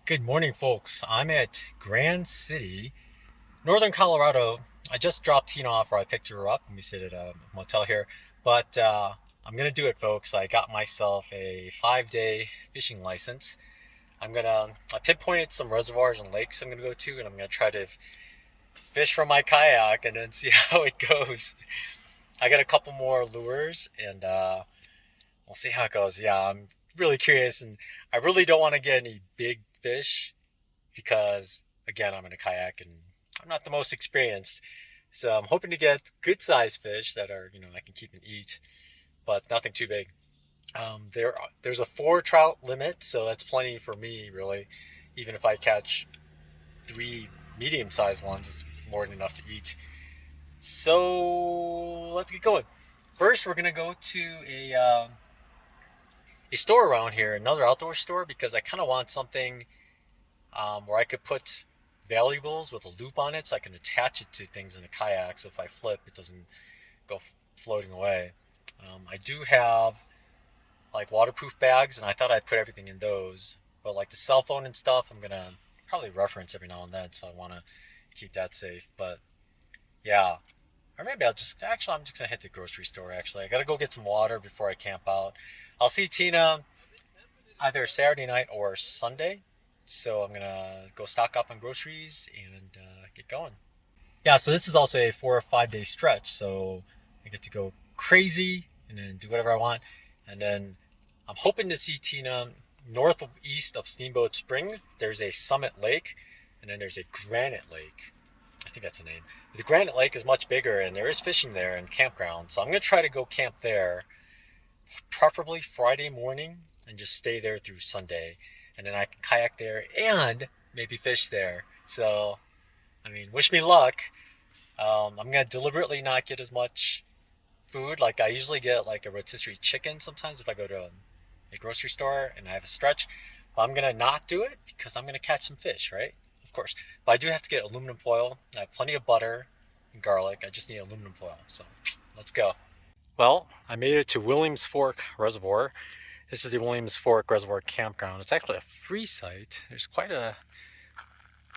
Good morning, folks. I'm at Grand City, Northern Colorado. I just dropped Tina off, or I picked her up, and we stayed at a motel here. But I'm gonna do it, folks. I got myself a 5-day fishing license. I pinpointed some reservoirs and lakes I'm gonna go to, and I'm gonna try to fish from my kayak and then see how it goes. I got a couple more lures, and we'll see how it goes. Yeah, I'm really curious, and I really don't want to get any big fish because again I'm in a kayak and I'm not the most experienced. So I'm hoping to get good sized fish that are I can keep and eat, but nothing too big. There's a 4 trout limit, so that's plenty for me really. Even if I catch 3 medium sized ones, it's more than enough to eat. So let's get going. First, we're gonna go to a store around here, another outdoor store, because I kind of want something where I could put valuables with a loop on it so I can attach it to things in a kayak so if I flip it doesn't go floating away. I do have like waterproof bags and I thought I'd put everything in those, but like the cell phone and stuff I'm gonna probably reference every now and then, so I want to keep that safe. But yeah, or maybe I'm just gonna hit the grocery store. Actually, I gotta go get some water before I camp out. I'll see Tina either Saturday night or Sunday. So I'm gonna go stock up on groceries and get going. Yeah, so this is also a 4 or 5 day stretch. So I get to go crazy and then do whatever I want. And then I'm hoping to see Tina northeast of Steamboat Spring. There's a Summit Lake, and then there's a Granite Lake. I think that's the name. But the Granite Lake is much bigger, and there is fishing there and campground. So I'm gonna try to go camp there, preferably Friday morning, and just stay there through Sunday, and then I can kayak there and maybe fish there. So, I mean, wish me luck. I'm gonna deliberately not get as much food. Like I usually get like a rotisserie chicken sometimes if I go to a grocery store and I have a stretch. But I'm gonna not do it because I'm gonna catch some fish, right? Of course. But I do have to get aluminum foil. I have plenty of butter and garlic. I just need aluminum foil. So let's go. Well, I made it to Williams Fork Reservoir. This is the Williams Fork Reservoir Campground. It's actually a free site. There's quite a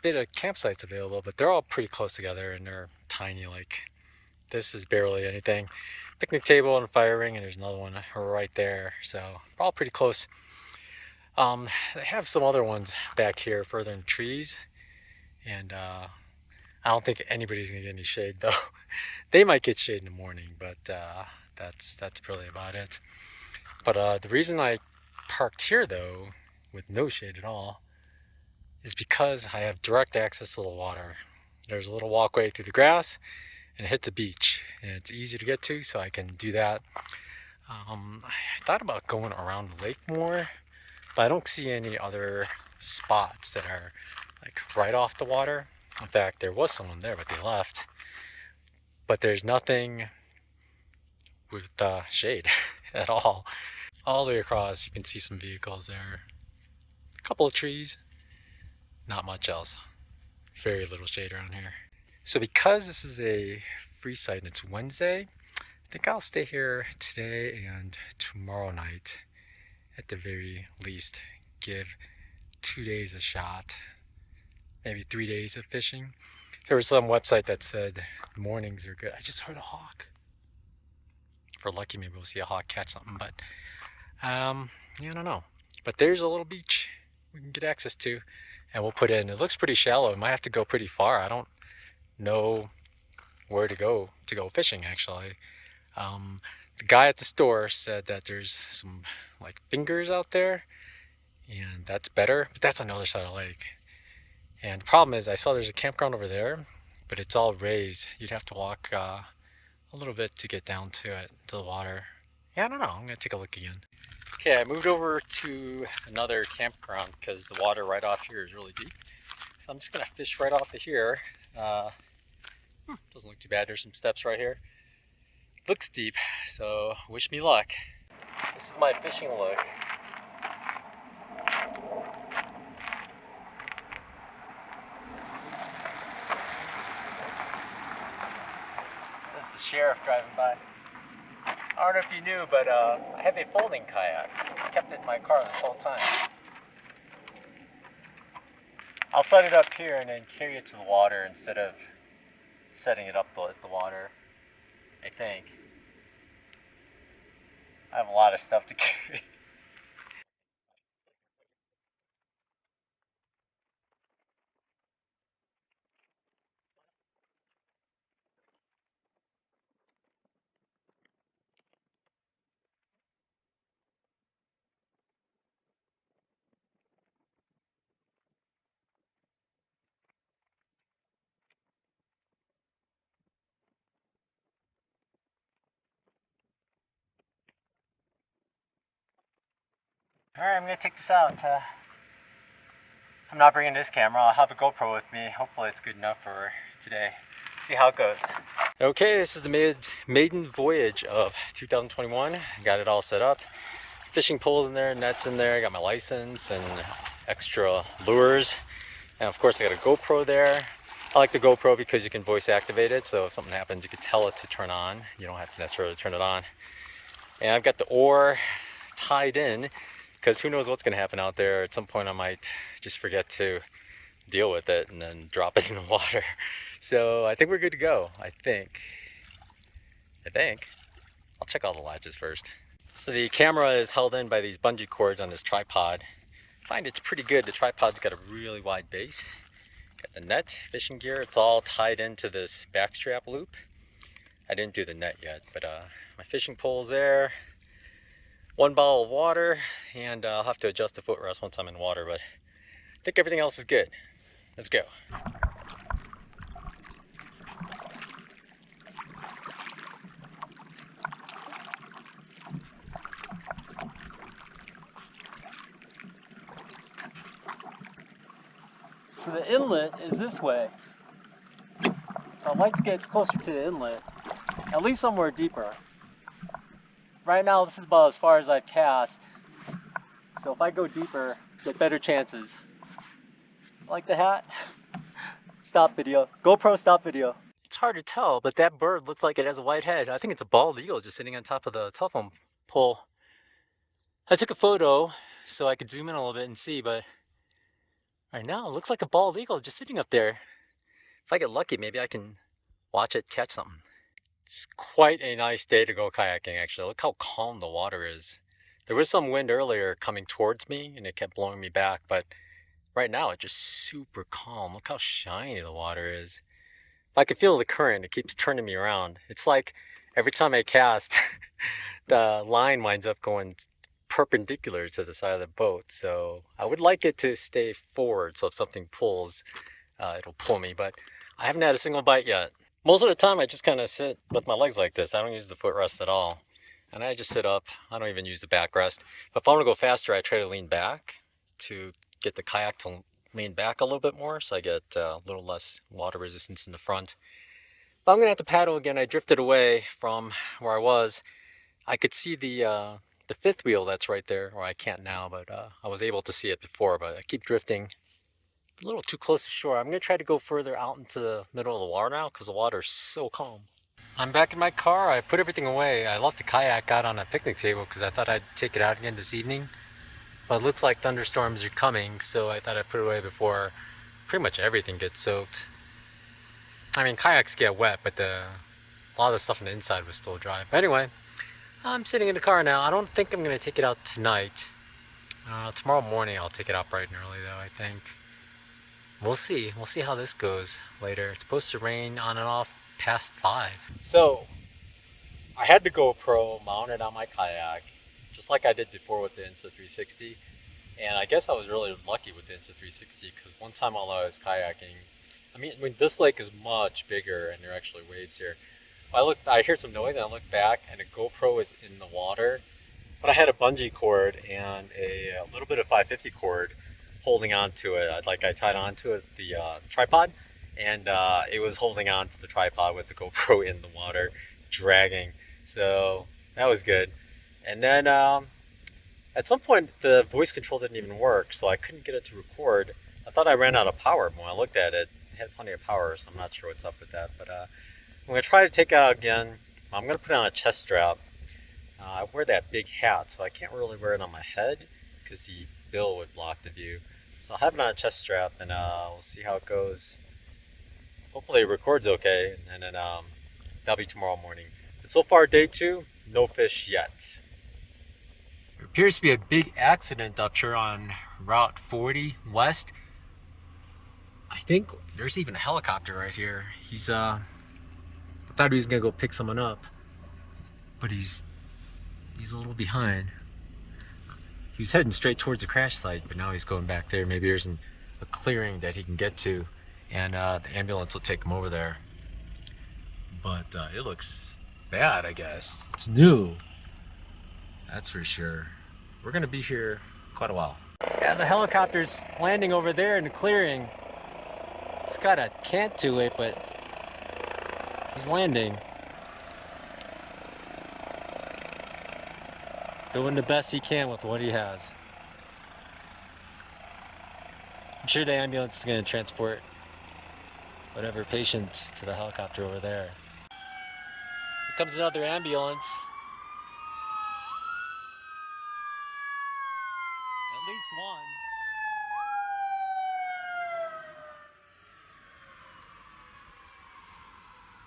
bit of campsites available, but they're all pretty close together and they're tiny. Like this is barely anything. Picnic table and fire ring, and there's another one right there. So all pretty close. They have some other ones back here further in trees, and I don't think anybody's gonna get any shade though. They might get shade in the morning, but that's really about it. But the reason I parked here though, with no shade at all, is because I have direct access to the water. There's a little walkway through the grass, and it hits a beach, and it's easy to get to, so I can do that. I thought about going around the lake more, but I don't see any other spots that are like right off the water. In fact, there was someone there, but they left. But there's nothing with shade at all. All the way across, you can see some vehicles there. A couple of trees, not much else. Very little shade around here. So because this is a free site and it's Wednesday, I think I'll stay here today and tomorrow night at the very least. Give 2 days a shot, maybe 3 days of fishing. There was some website that said mornings are good. I just heard a hawk. If we're lucky, maybe we'll see a hawk catch something, but yeah, I don't know. But there's a little beach we can get access to, and we'll put in. It looks pretty shallow. It might have to go pretty far. I don't know where to go fishing actually. The guy at the store said that there's some like fingers out there, and that's better, but that's on the other side of the lake. And the problem is I saw there's a campground over there, but it's all raised. You'd have to walk a little bit to get down to it, to the water. Yeah, I don't know. I'm gonna take a look again. Okay, I moved over to another campground because the water right off here is really deep. So I'm just gonna fish right off of here. Doesn't look too bad. There's some steps right here. Looks deep, so wish me luck. This is my fishing look. This is the sheriff driving by. I don't know if you knew, but I have a folding kayak. I kept it in my car this whole time. I'll set it up here and then carry it to the water instead of setting it up at the water, I think. I have a lot of stuff to carry. Alright, I'm going to take this out. I'm not bringing this camera. I'll have a GoPro with me. Hopefully it's good enough for today. See how it goes. Okay, this is the maiden voyage of 2021. Got it all set up. Fishing poles in there, nets in there. I got my license and extra lures. And of course I got a GoPro there. I like the GoPro because you can voice activate it. So if something happens, you can tell it to turn on. You don't have to necessarily turn it on. And I've got the oar tied in, because who knows what's going to happen out there. At some point I might just forget to deal with it and then drop it in the water. So I think we're good to go. I think. I'll check all the latches first. So the camera is held in by these bungee cords on this tripod. I find it's pretty good. The tripod's got a really wide base. Got the net, fishing gear. It's all tied into this backstrap loop. I didn't do the net yet, but my fishing pole's there. One bottle of water, and I'll have to adjust the footrest once I'm in water, but I think everything else is good. Let's go. So the inlet is this way. So I'd like to get closer to the inlet, at least somewhere deeper. Right now, this is about as far as I've cast. So if I go deeper, get better chances. Like the hat? Stop video. GoPro stop video. It's hard to tell, but that bird looks like it has a white head. I think it's a bald eagle just sitting on top of the telephone pole. I took a photo so I could zoom in a little bit and see, but right now it looks like a bald eagle just sitting up there. If I get lucky, maybe I can watch it catch something. It's quite a nice day to go kayaking, actually. Look how calm the water is. There was some wind earlier coming towards me and it kept blowing me back, but right now it's just super calm. Look how shiny the water is. I can feel the current. It keeps turning me around. It's like every time I cast, the line winds up going perpendicular to the side of the boat. So I would like it to stay forward, so if something pulls, it'll pull me, but I haven't had a single bite yet. Most of the time I just kind of sit with my legs like this. I don't use the footrest at all. And I just sit up. I don't even use the backrest. But if I want to go faster, I try to lean back to get the kayak to lean back a little bit more, so I get a little less water resistance in the front. But I'm going to have to paddle again. I drifted away from where I was. I could see the fifth wheel that's right there, or I can't now, but I was able to see it before, but I keep drifting a little too close to shore. I'm going to try to go further out into the middle of the water now because the water is so calm. I'm back in my car. I put everything away. I left the kayak out on a picnic table because I thought I'd take it out again this evening. But it looks like thunderstorms are coming, so I thought I'd put it away before pretty much everything gets soaked. I mean, kayaks get wet, but a lot of the stuff on the inside was still dry. But anyway, I'm sitting in the car now. I don't think I'm going to take it out tonight. Tomorrow morning I'll take it out bright and early though, I think. We'll see. We'll see how this goes later. It's supposed to rain on and off past 5. So, I had the GoPro mounted on my kayak, just like I did before with the Insta360. And I guess I was really lucky with the Insta360 because one time while I was kayaking, I mean this lake is much bigger and there are actually waves here. I heard some noise and I looked back and a GoPro is in the water. But I had a bungee cord and a little bit of 550 cord holding on to it. I tied onto it the tripod, and it was holding on to the tripod with the GoPro in the water, dragging. So that was good. And then at some point the voice control didn't even work, so I couldn't get it to record. I thought I ran out of power, but when I looked at it, it had plenty of power, so I'm not sure what's up with that. But I'm going to try to take it out again. I'm going to put it on a chest strap. I wear that big hat, so I can't really wear it on my head because the bill would block the view. So I'll have it on a chest strap, and we'll see how it goes. Hopefully it records okay, and then that'll be tomorrow morning. But so far, day 2, no fish yet. There appears to be a big accident up here on Route 40 West. I think there's even a helicopter right here. I thought he was gonna go pick someone up, but he's a little behind. He was heading straight towards the crash site, but now he's going back there. Maybe there's a clearing that he can get to, and the ambulance will take him over there. But it looks bad, I guess. It's new, that's for sure. We're gonna be here quite a while. Yeah, the helicopter's landing over there in the clearing. It's got a cant to it, but he's landing. Doing the best he can with what he has. I'm sure the ambulance is going to transport whatever patient to the helicopter over there. Here comes another ambulance. At least one.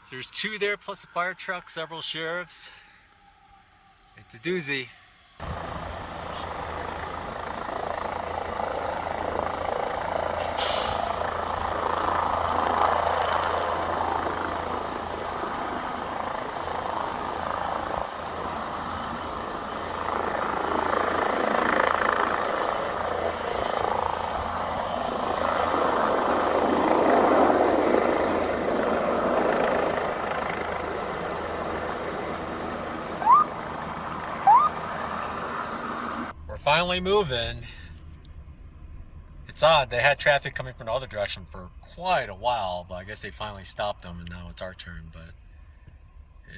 So there's 2 there, plus a fire truck, several sheriffs. It's a doozy. Finally moving. It's odd, they had traffic coming from the other direction for quite a while, but I guess they finally stopped them and now it's our turn. But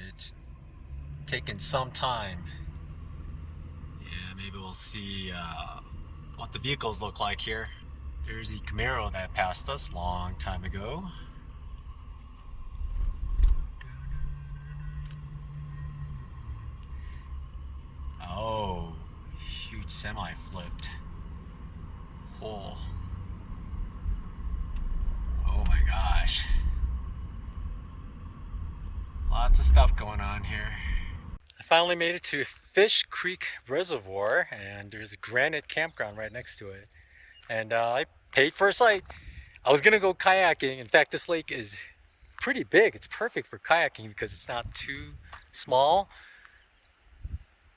it's taken some time. Yeah, maybe we'll see what the vehicles look like here. There's the Camaro that passed us a long time ago. Oh, huge semi flipped. Oh my gosh. Lots of stuff going on here. I finally made it to Fish Creek Reservoir, and there's a Granite campground right next to it. And I paid for a site. I was gonna go kayaking. In fact, this lake is pretty big. It's perfect for kayaking because it's not too small.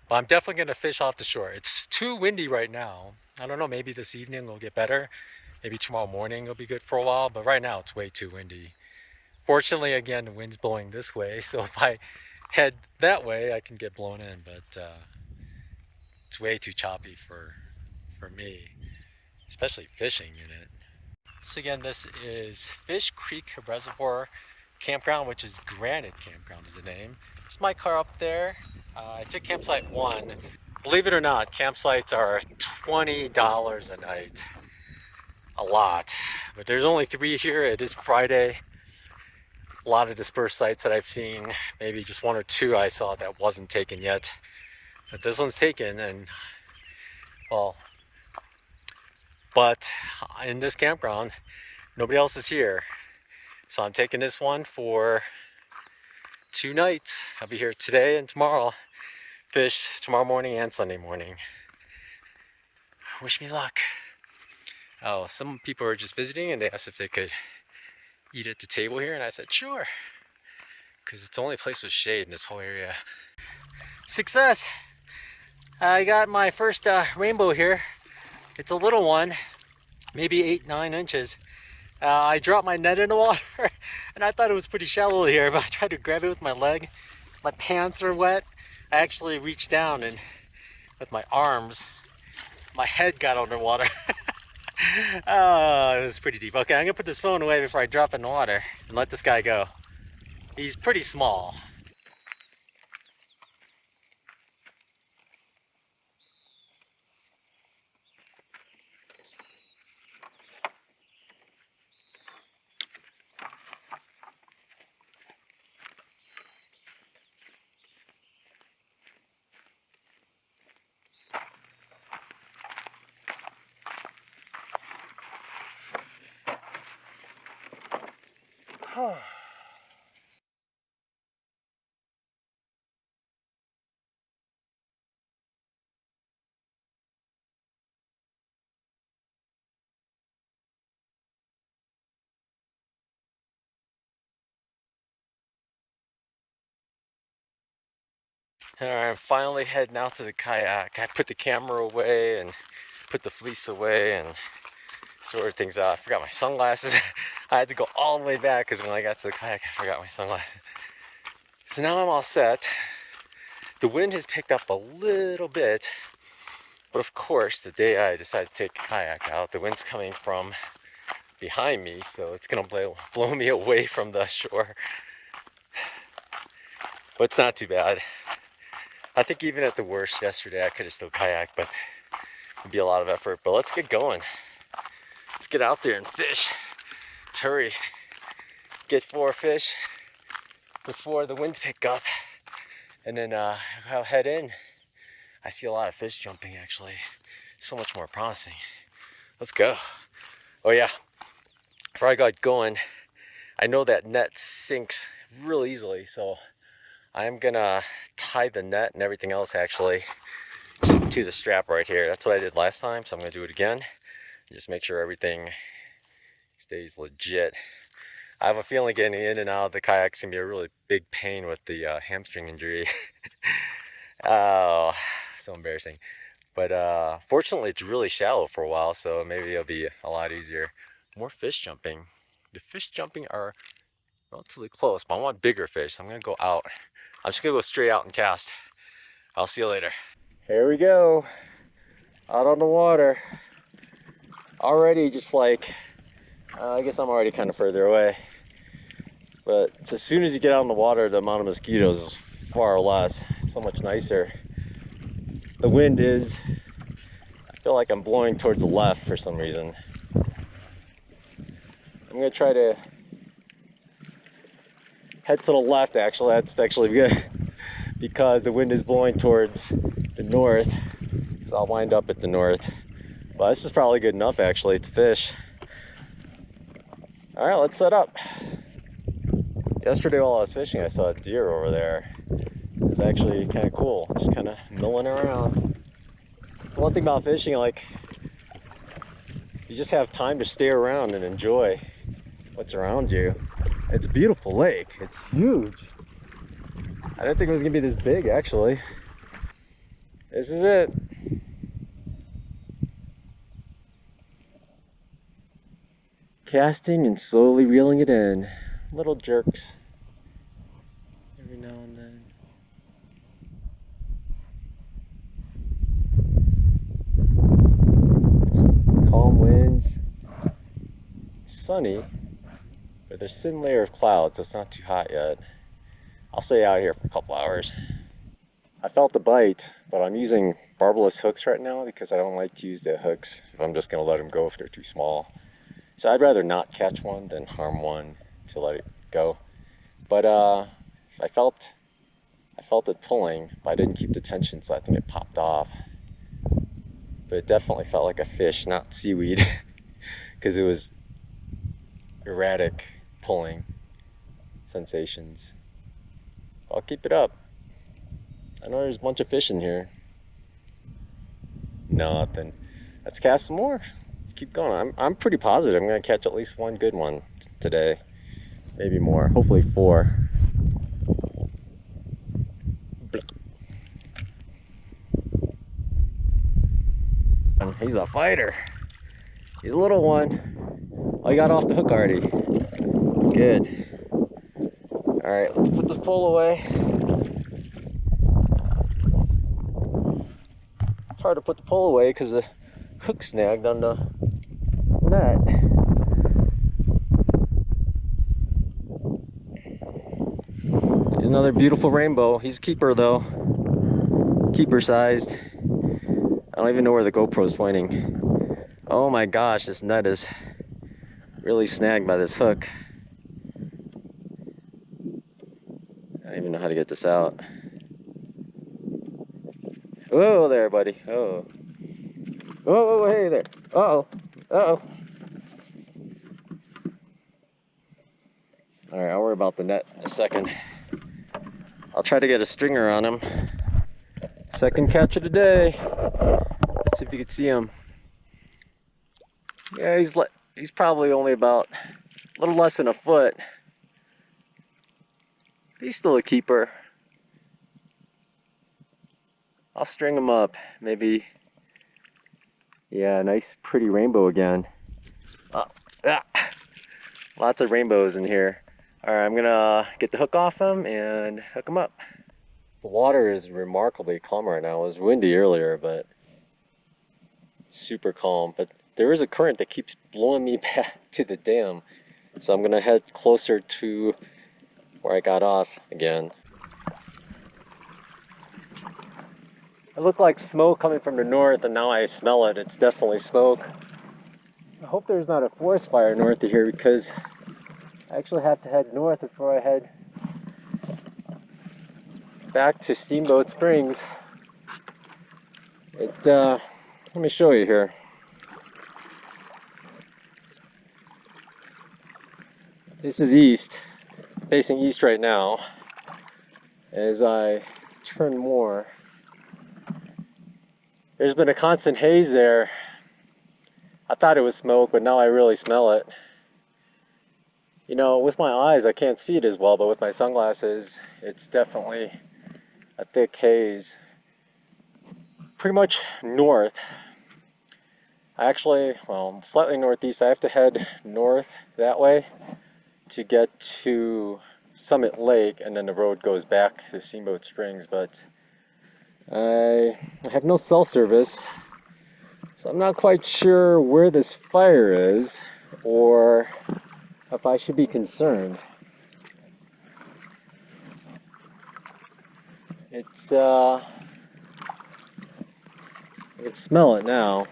But I'm definitely gonna fish off the shore. It's too windy right now. I don't know, maybe this evening will get better. Maybe tomorrow morning will be good for a while, but right now it's way too windy. Fortunately, again, the wind's blowing this way, so if I head that way, I can get blown in, but it's way too choppy for me, especially fishing in it. So again, this is Fish Creek Reservoir Campground, which is Granite Campground is the name. There's my car up there. I took campsite 1. Believe it or not, campsites are $20 a night. A lot, but there's only 3 here. It is Friday. A lot of dispersed sites that I've seen, maybe just 1 or 2 I saw that wasn't taken yet, but this one's taken. And well, but in this campground nobody else is here, so I'm taking this one for 2 nights. I'll be here today and tomorrow. Fish tomorrow morning and Sunday morning. Wish me luck. Oh, some people are just visiting and they asked if they could eat at the table here, and I said sure, because it's the only place with shade in this whole area. Success! I got my first rainbow here. It's a little one, maybe 8-9 inches. I dropped my net in the water and I thought it was pretty shallow here, but I tried to grab it with my leg. My pants are wet. I actually reached down and with my arms, my head got underwater. Oh, it was pretty deep. Okay, I'm gonna put this phone away before I drop in the water and let this guy go. He's pretty small. Alright, I'm finally heading out to the kayak. I put the camera away and put the fleece away and sorted things out. I forgot my sunglasses. I had to go all the way back because when I got to the kayak, I forgot my sunglasses. So now I'm all set. The wind has picked up a little bit, but of course, the day I decided to take the kayak out, the wind's coming from behind me, so it's gonna blow me away from the shore. But it's not too bad. I think even at the worst yesterday, I could have still kayaked, but it'd be a lot of effort. But let's get going. Let's get out there and fish. Let's hurry. Get 4 fish before the winds pick up. And then I'll head in. I see a lot of fish jumping actually. So much more promising. Let's go. Oh yeah, before I got going, I know that net sinks real easily, so I'm gonna tie the net and everything else actually to the strap right here. That's what I did last time, so I'm gonna do it again. Just make sure everything stays legit. I have a feeling getting in and out of the kayak's gonna be a really big pain with the hamstring injury. Oh, so embarrassing. But fortunately it's really shallow for a while, so maybe it'll be a lot easier. More fish jumping. The fish jumping are relatively close, but I want bigger fish, so I'm gonna go out. I'm just gonna go straight out and cast. I'll see you later. Here we go, out on the water. Already just like, I guess I'm already kind of further away. But as soon as you get out in the water, the amount of mosquitoes is far less. It's so much nicer. The wind is, I feel like I'm blowing towards the left for some reason. I'm gonna try to head to the left actually. That's actually good because the wind is blowing towards the north. So I'll wind up at the north. But this is probably good enough actually to fish. All right, let's set up. Yesterday while I was fishing, I saw a deer over there. It was actually kind of cool, just kind of milling around. The one thing about fishing, like, you just have time to stay around and enjoy what's around you. It's a beautiful lake. It's huge. I didn't think it was gonna be this big, actually. This is it. Casting and slowly reeling it in. Little jerks every now and then. Calm winds. Sunny, but there's a thin layer of clouds, so it's not too hot yet. I'll stay out here for a couple hours. I felt the bite, but I'm using barbless hooks right now because I don't like to use the hooks if I'm just going to let them go if they're too small. So I'd rather not catch one than harm one to let it go. But I felt it pulling, but I didn't keep the tension, so I think it popped off. But it definitely felt like a fish, not seaweed, because it was erratic pulling sensations. I'll keep it up. I know there's a bunch of fish in here. Nothing. Let's cast some more. Let's keep going. I'm pretty positive I'm gonna catch at least one good one today. Maybe more. Hopefully 4. He's a fighter. He's a little one. Oh, he got off the hook already. Good. Alright, let's put this pole away. It's hard to put the pole away because the hook snagged on the net. Here's another beautiful rainbow. He's a keeper though. Keeper sized. I don't even know where the GoPro's pointing. Oh my gosh, this net is really snagged by this hook. I don't even know how to get this out. Whoa there, buddy. Oh. Oh, hey there. Uh-oh. Uh-oh. All right, I'll worry about the net in a second. I'll try to get a stringer on him. Second catch of the day. Let's see if you can see him. Yeah, he's probably only about a little less than a foot. He's still a keeper. I'll string him up. Maybe, yeah, nice pretty rainbow again. Lots of rainbows in here. All right, I'm gonna get the hook off him and hook him up. The water is remarkably calm right now. It was windy earlier, but super calm. But there is a current that keeps blowing me back to the dam. So I'm gonna head closer to where I got off again. It looked like smoke coming from the north, and now I smell it. It's definitely smoke. I hope there's not a forest fire north of here, because I actually have to head north before I head back to Steamboat Springs. Let me show you here. This is east, facing east right now. As I turn more, there's been a constant haze there. I thought it was smoke, but now I really smell it. You know, with my eyes I can't see it as well, but with my sunglasses it's definitely a thick haze. Pretty much north. Actually, well, slightly northeast. I have to head north that way to get to Summit Lake, and then the road goes back to Steamboat Springs, but I have no cell service, so I'm not quite sure where this fire is or if I should be concerned. It's I can smell it now.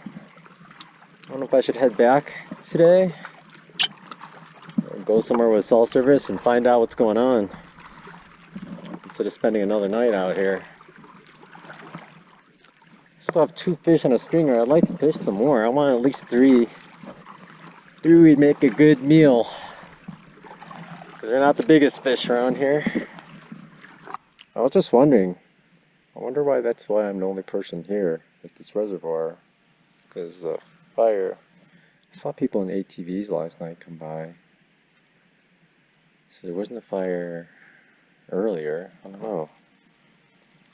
I don't know if I should head back today or go somewhere with cell service and find out what's going on instead of spending another night out here. Still have 2 fish on a stringer. I'd like to fish some more. I want at least 3. 3 would make a good meal, because they're not the biggest fish around here. I was just wondering. I wonder why I'm the only person here at this reservoir. Because the fire. I saw people in ATVs last night come by. So there wasn't a fire earlier. I don't know.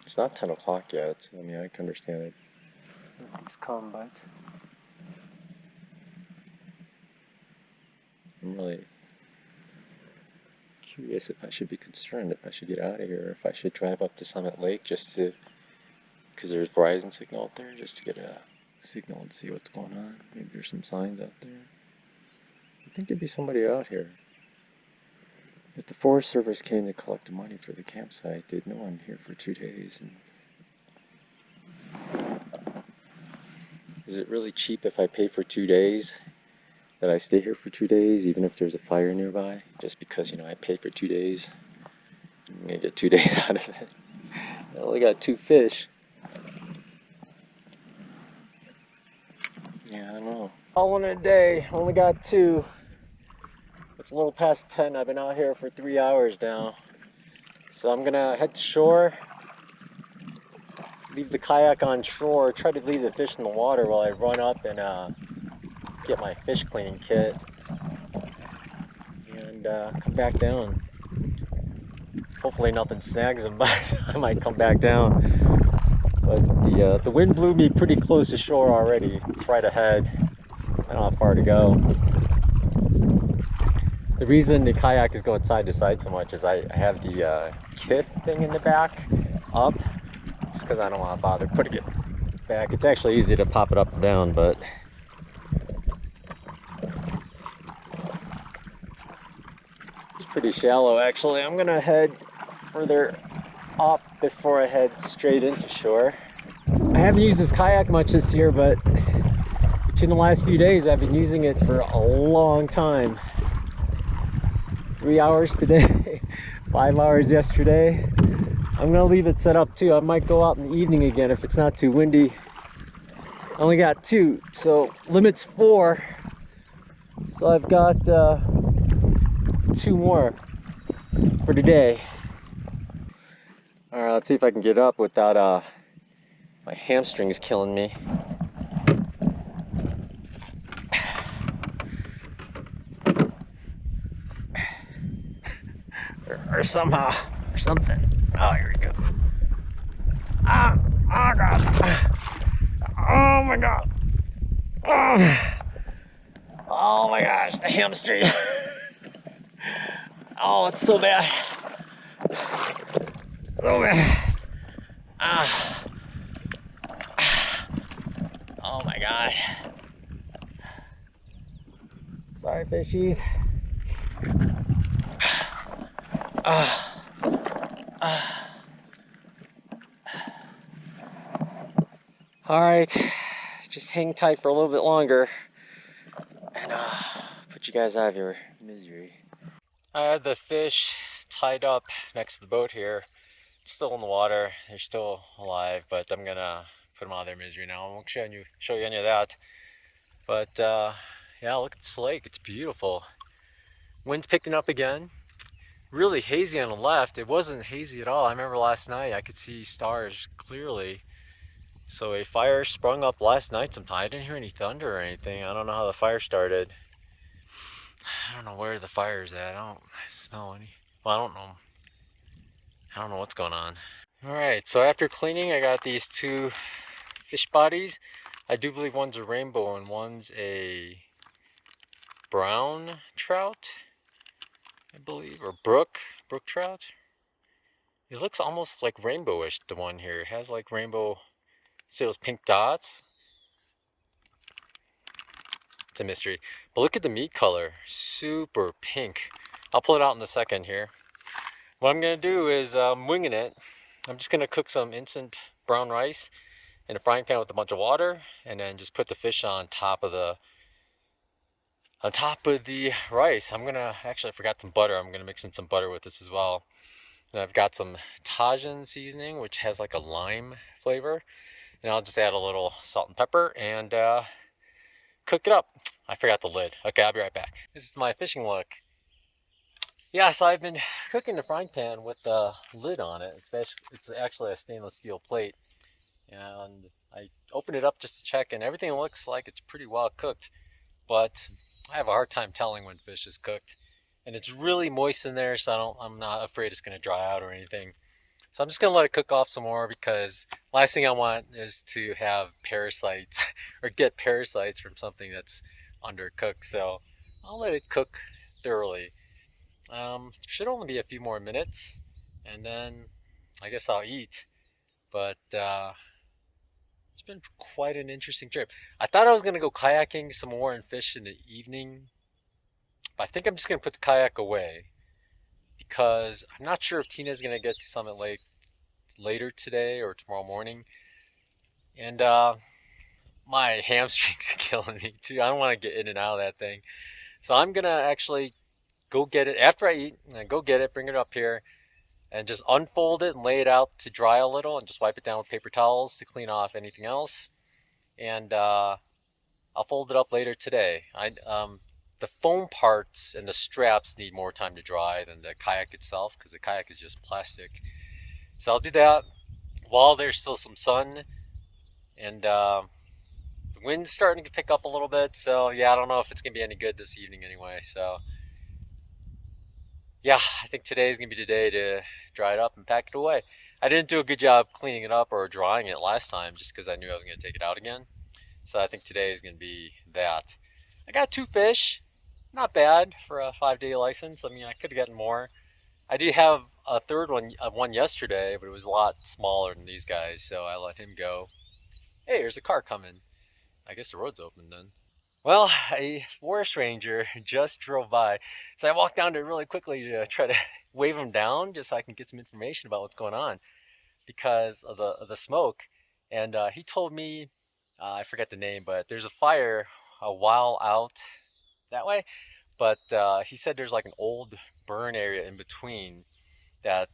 It's not 10 o'clock yet. I mean, I can understand it. It's come, but I'm really curious if I should be concerned, if I should get out of here, or if I should drive up to Summit Lake just to, because there's Verizon signal out there, just to get a signal and see what's going on. Maybe there's some signs out there. I think there'd be somebody out here. If the Forest Service came to collect the money for the campsite, they'd know I'm here for 2 days. And is it really cheap if I pay for 2 days? That I stay here for 2 days, even if there's a fire nearby? Just because, you know, I paid for 2 days. I'm gonna get 2 days out of it. I only got 2 fish. Yeah, I don't know. All in a day, only got 2. It's a little past 10. I've been out here for 3 hours now. So I'm gonna head to shore, leave the kayak on shore, try to leave the fish in the water while I run up and get my fish cleaning kit and come back down. Hopefully nothing snags them, but I might come back down. But the wind blew me pretty close to shore already. It's right ahead. I don't know how far to go. The reason the kayak is going side to side so much is I have the kit thing in the back up, just because I don't want to bother putting it back. It's actually easy to pop it up and down, but it's pretty shallow actually. I'm gonna head further up before I head straight into shore. I haven't used this kayak much this year, but between the last few days I've been using it for a long time. 3 hours today, 5 hours yesterday. I'm gonna leave it set up too. I might go out in the evening again if it's not too windy. I only got 2, so limit's 4. So I've got 2 more. for today. All right, let's see if I can get up without my hamstrings killing me. Or somehow, or something. Oh, here we go. Ah, oh God. Oh my God. Oh my gosh, the hamstring. Oh, it's so bad. So bad. Ah. Oh my God. Sorry, fishies. All right, just hang tight for a little bit longer and put you guys out of your misery. I had the fish tied up next to the boat here. It's still in the water. They're still alive, but I'm gonna put them out of their misery now. I won't show you any of that. But yeah, look at this lake. It's beautiful. Wind's picking up again. Really hazy on the left. It wasn't hazy at all. I remember last night I could see stars clearly. So a fire sprung up last night sometime. I didn't hear any thunder or anything. I don't know how the fire started. I don't know where the fire's at. I don't smell any. Well, I don't know. I don't know what's going on. Alright, so after cleaning, I got these two fish bodies. I do believe one's a rainbow and one's a brown trout, I believe, or brook trout. It looks almost like rainbowish, the one here. It has like rainbow, see those pink dots? It's a mystery. But look at the meat color, super pink. I'll pull it out in a second here. What I'm gonna do is I'm winging it. I'm just gonna cook some instant brown rice in a frying pan with a bunch of water, and then just put the fish on top of the rice. I'm gonna actually, I forgot some butter. I'm gonna mix in some butter with this as well. And I've got some Tajin seasoning, which has like a lime flavor, and I'll just add a little salt and pepper and cook it up. I forgot the lid. Okay, I'll be right back. This is my fishing look. Yeah, so I've been cooking the frying pan with the lid on it. It's actually a stainless steel plate. And I opened it up just to check, and everything looks like it's pretty well cooked. But I have a hard time telling when fish is cooked. And it's really moist in there, so I'm not afraid it's going to dry out or anything. So I'm just going to let it cook off some more, because last thing I want is to have parasites or get parasites from something that's undercooked. So I'll let it cook thoroughly. Should only be a few more minutes, and then I guess I'll eat. But it's been quite an interesting trip. I thought I was going to go kayaking some more and fish in the evening, but I think I'm just going to put the kayak away, because I'm not sure if Tina's going to get to Summit Lake later today or tomorrow morning. And my hamstrings are killing me too. I don't want to get in and out of that thing. So I'm going to actually go get it after I eat. Go get it, bring it up here, and just unfold it and lay it out to dry a little, and just wipe it down with paper towels to clean off anything else. And I'll fold it up later today. The foam parts and the straps need more time to dry than the kayak itself, because the kayak is just plastic. So I'll do that while there's still some sun, and the wind's starting to pick up a little bit. So yeah, I don't know if it's gonna be any good this evening anyway. So yeah, I think today's gonna be the day to dry it up and pack it away. I didn't do a good job cleaning it up or drying it last time, just because I knew I was gonna take it out again. So I think today is gonna be that. I got two fish, not bad for a 5-day license. I mean, I could have gotten more. I did have a third one yesterday, but it was a lot smaller than these guys, so I let him go. Hey, there's a car coming. I guess the road's open then. Well, a forest ranger just drove by, so I walked down to it really quickly to try to wave him down, just so I can get some information about what's going on, because of the smoke. And he told me, I forget the name, but there's a fire a while out that way. But he said there's like an old burn area in between that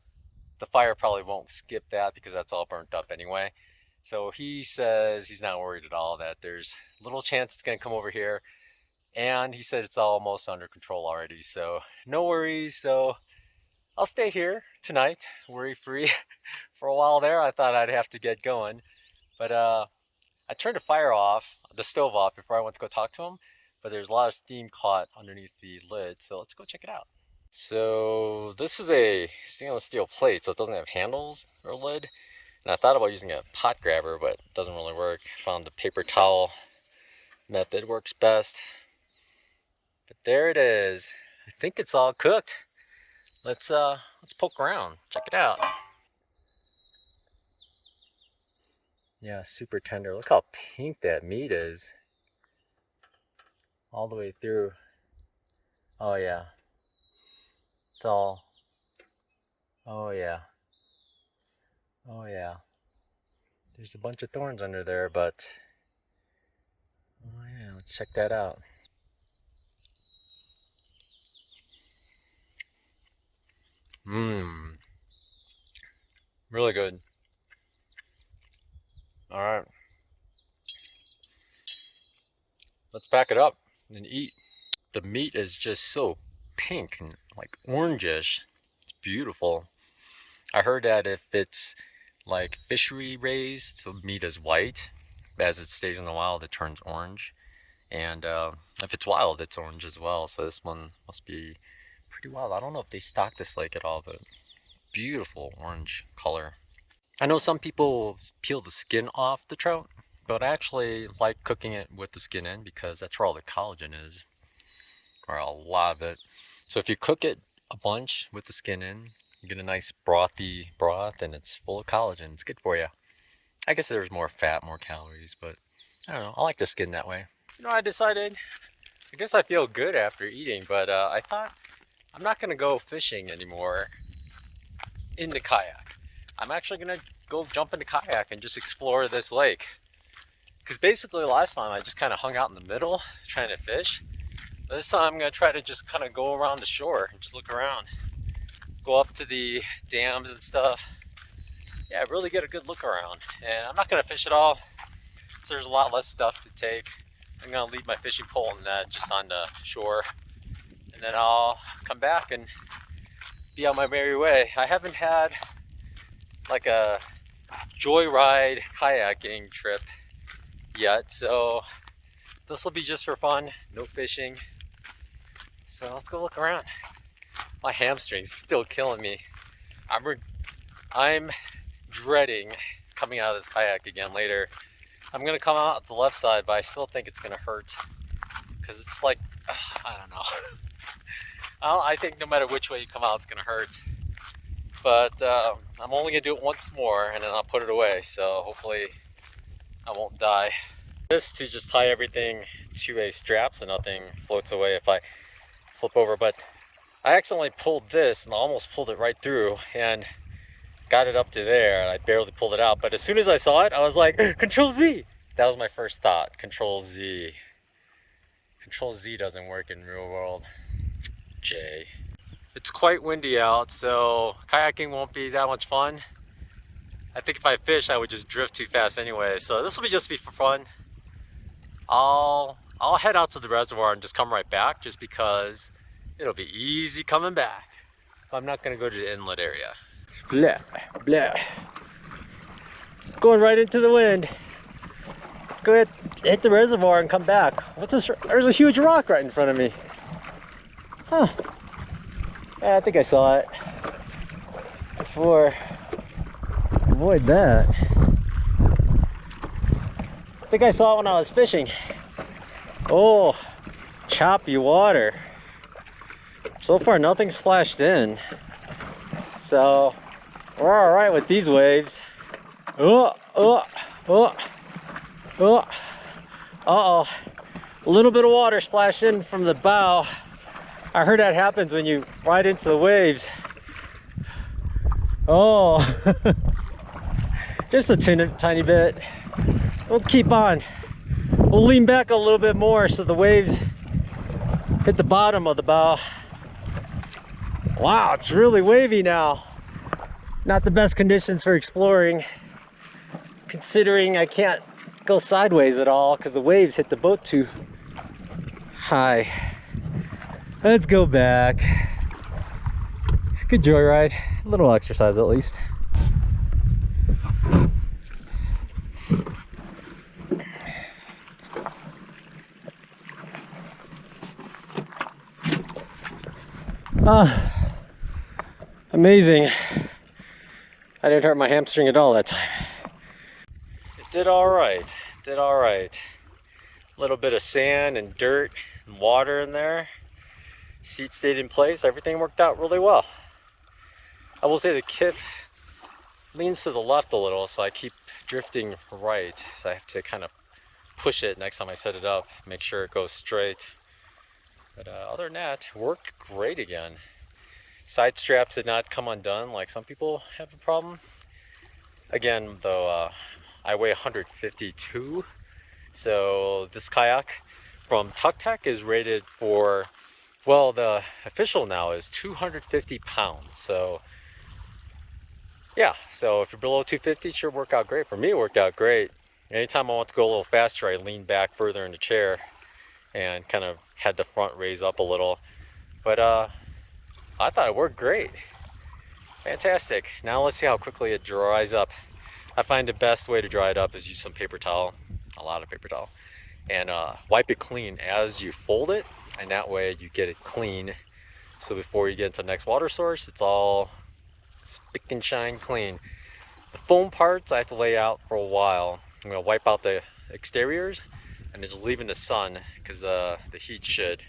the fire probably won't skip that, because that's all burnt up anyway. So he says he's not worried at all, that there's little chance it's going to come over here. And he said it's almost under control already. So no worries. So I'll stay here tonight, worry-free. For a while there, I thought I'd have to get going, but I turned the stove off before I went to go talk to him, but there's a lot of steam caught underneath the lid, so let's go check it out. So this is a stainless steel plate, so it doesn't have handles or lid. And I thought about using a pot grabber, but it doesn't really work. I found the paper towel method works best. But there it is. I think it's all cooked. Let's poke around, check it out. Yeah, super tender. Look how pink that meat is. All the way through. Oh yeah. It's all. Oh yeah. Oh yeah. There's a bunch of thorns under there, but oh yeah, let's check that out. Mmm. Really good. Alright. Let's pack it up and eat. The meat is just so pink and like orangish. It's beautiful. I heard that if it's like fishery raised, the meat is white. As it stays in the wild, it turns orange. And if it's wild, it's orange as well. So this one must be pretty wild. I don't know if they stock this lake at all, but beautiful orange color. I know some people peel the skin off the trout, but I actually like cooking it with the skin in because that's where all the collagen is, or a lot of it. So if you cook it a bunch with the skin in, you get a nice brothy broth, and it's full of collagen. It's good for you. I guess there's more fat, more calories, but I don't know. I like the skin that way. You know, I decided, I guess I feel good after eating, but I thought I'm not going to go fishing anymore in the kayak. I'm actually going to go jump in the kayak and just explore this lake. Because basically last time I just kind of hung out in the middle trying to fish. This time I'm going to try to just kind of go around the shore and just look around. Go up to the dams and stuff. Yeah, really get a good look around. And I'm not going to fish at all, so there's a lot less stuff to take. I'm going to leave my fishing pole and net just on the shore. And then I'll come back and be on my merry way. I haven't had like a joyride kayaking trip yet, so this will be just for fun, no fishing. So let's go look around. My hamstring's still killing me. I'm dreading coming out of this kayak again later. I'm gonna come out the left side, but I still think it's gonna hurt because it's like, I don't know. I think no matter which way you come out, it's gonna hurt. But I'm only gonna do it once more, and then I'll put it away. So hopefully I won't die. This to just tie everything to a strap so nothing floats away if I flip over. But I accidentally pulled this and almost pulled it right through and got it up to there, and I barely pulled it out. But as soon as I saw it, I was like, Control Z. That was my first thought. Control Z. Control Z doesn't work in real world. J. It's quite windy out, so kayaking won't be that much fun. I think if I fish, I would just drift too fast anyway. So this will just be for fun. I'll head out to the reservoir and just come right back, just because it'll be easy coming back. I'm not gonna go to the inlet area. Blah, blah. Going right into the wind. Let's go ahead, hit the reservoir and come back. What's this? There's a huge rock right in front of me. Huh. Yeah, I think I saw it before. Avoid that. I think I saw it when I was fishing. Oh, choppy water. So far nothing splashed in. So we're all right with these waves. Uh-oh. A little bit of water splashed in from the bow. I heard that happens when you ride into the waves. Oh, just a tiny bit. We'll keep on. We'll lean back a little bit more so the waves hit the bottom of the bow. Wow, it's really wavy now. Not the best conditions for exploring, considering I can't go sideways at all because the waves hit the boat too high. Let's go back. good joyride, a little exercise at least. Amazing. I didn't hurt my hamstring at all that time. It did all right. Did all right. A little bit of sand and dirt and water in there. Seat stayed in place. Everything worked out really well. I will say the kit leans to the left a little, so I keep drifting right. So I have to kind of push it next time I set it up, make sure it goes straight. But other than that, it worked great again. Side straps did not come undone like some people have a problem. Again, though, I weigh 152, so this kayak from tucktec is rated for, well, the official now is 250 pounds. So yeah, so if you're below 250, it should work out great. For me, it worked out great. Anytime I want to go a little faster, I lean back further in the chair and kind of had the front raise up a little. But I thought it worked great. Fantastic. Now let's see how quickly it dries up. I find the best way to dry it up is use some paper towel, a lot of paper towel, and wipe it clean as you fold it, and that way you get it clean. So before you get into the next water source, it's all spick and shine clean. The foam parts I have to lay out for a while. I'm gonna wipe out the exteriors and then just leave in the sun, because the heat should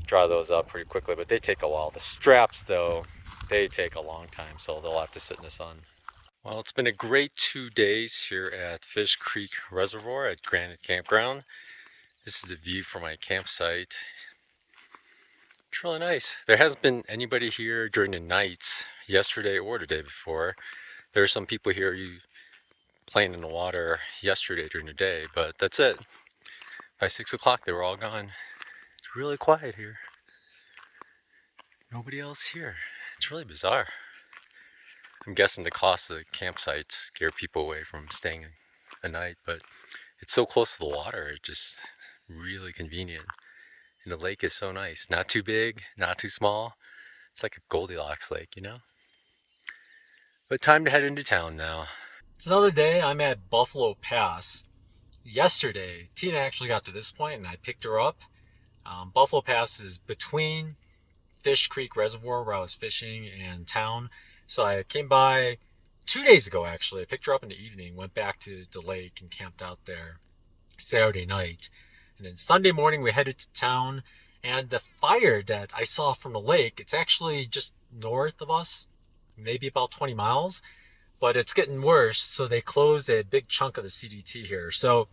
dry those up pretty quickly, but they take a while. The straps though, they take a long time, so they'll have to sit in the sun. Well, it's been a great 2 days here at Fish Creek Reservoir at Granite Campground. This is the view from my campsite. It's really nice. There hasn't been anybody here during the nights yesterday or the day before. There are some people here playing in the water yesterday during the day, but that's it. By 6 o'clock they were all gone. It's really quiet here. Nobody else here. It's really bizarre. I'm guessing the cost of the campsites scare people away from staying a night, but it's so close to the water, it's just really convenient. And the lake is so nice. Not too big, not too small. It's like a Goldilocks lake, you know? But time to head into town now. It's another day. I'm at Buffalo Pass. Yesterday, Tina actually got to this point and I picked her up. Buffalo Pass is between Fish Creek Reservoir, where I was fishing, and town. So I came by 2 days ago, actually. I picked her up in the evening, went back to the lake and camped out there Saturday night. And then Sunday morning, we headed to town. And the fire that I saw from the lake, it's actually just north of us, maybe about 20 miles. But it's getting worse, so they closed a big chunk of the CDT here. So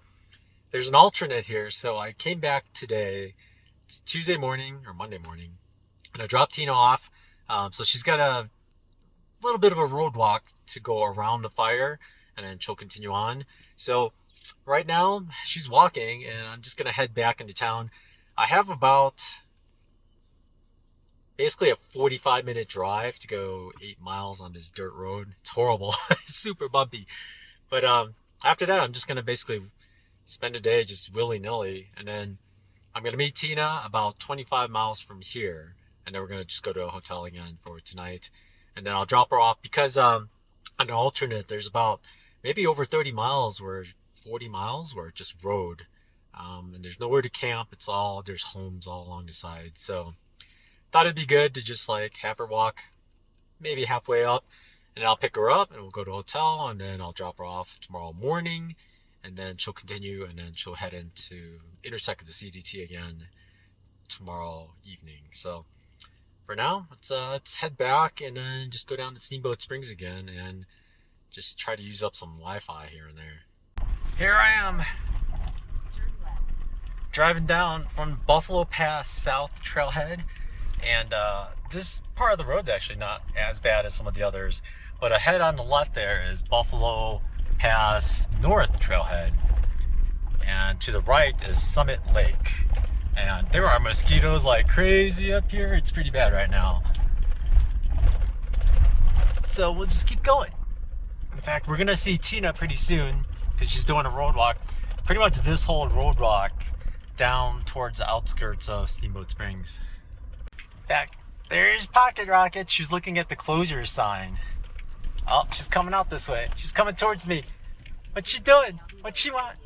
there's an alternate here. So I came back today. It's Tuesday morning or Monday morning. And I dropped Tina off. So she's got a little bit of a road walk to go around the fire, and then she'll continue on. So right now she's walking, and I'm just gonna head back into town. I have about basically a 45-minute drive to go 8 miles on this dirt road. It's horrible. It's super bumpy. But after that, I'm just gonna basically spend a day just willy-nilly, and then I'm gonna meet Tina about 25 miles from here, and then we're gonna just go to a hotel again for tonight. And then I'll drop her off, because on the alternate, there's about maybe over 30 miles where 40 miles where it's just road. And there's nowhere to camp. There's homes all along the side. So thought it'd be good to just like have her walk maybe halfway up, and I'll pick her up and we'll go to a hotel, and then I'll drop her off tomorrow morning, and then she'll continue, and then she'll head into intersect the CDT again tomorrow evening. So for now, let's head back and then just go down to Steamboat Springs again and just try to use up some Wi-Fi here and there. Here I am, driving down from Buffalo Pass South Trailhead, and this part of the road's actually not as bad as some of the others, but ahead on the left there is Buffalo Pass North Trailhead, and to the right is Summit Lake. And there are mosquitoes like crazy up here. It's pretty bad right now. So we'll just keep going. In fact, we're gonna see Tina pretty soon, because she's doing a road walk. Pretty much this whole road walk down towards the outskirts of Steamboat Springs. In fact, There's Pocket Rocket. She's looking at the closure sign. Oh, she's coming out this way. She's coming towards me. What's she doing? What's she want?